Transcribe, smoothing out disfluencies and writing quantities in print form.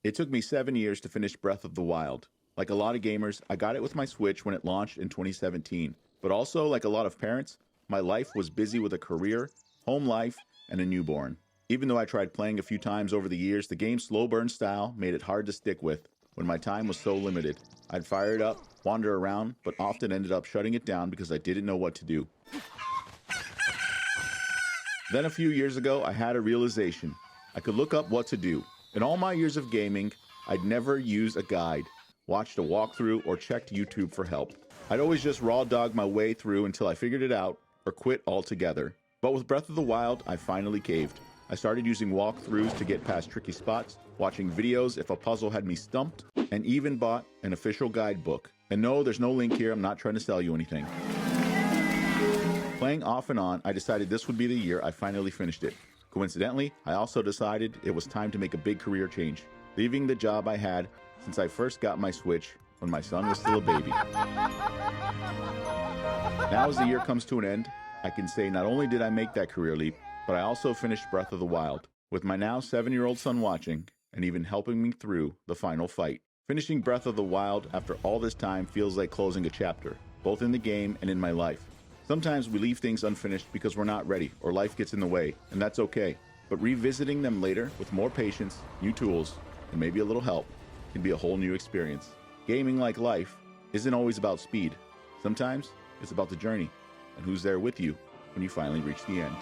It took me 7 years to finish Breath of the Wild. Like a lot of gamers, I got it with my Switch when it launched in 2017. But also, like a lot of parents, my life was busy with a career, home life, and a newborn. Even though I tried playing a few times over the years, the game's slow burn style made it hard to stick with when my time was so limited. I'd fire it up, wander around, but often ended up shutting it down because I didn't know what to do. Then a few years ago, I had a realization. I could look up what to do. In all my years of gaming, I'd never used a guide, watched a walkthrough, or checked YouTube for help. I'd always just raw dog my way through until I figured it out, or quit altogether. But with Breath of the Wild, I finally caved. I started using walkthroughs to get past tricky spots, watching videos if a puzzle had me stumped, and even bought an official guidebook. And no, there's no link here, I'm not trying to sell you anything. Playing off and on, I decided this would be the year I finally finished it. Coincidentally, I also decided it was time to make a big career change, leaving the job I had since I first got my Switch when my son was still a baby. Now as the year comes to an end, I can say not only did I make that career leap, but I also finished Breath of the Wild, with my now 7-year-old son watching and even helping me through the final fight. Finishing Breath of the Wild after all this time feels like closing a chapter, both in the game and in my life. Sometimes we leave things unfinished because we're not ready or life gets in the way, and that's okay. But revisiting them later with more patience, new tools, and maybe a little help can be a whole new experience. Gaming, like life, isn't always about speed. Sometimes it's about the journey and who's there with you when you finally reach the end.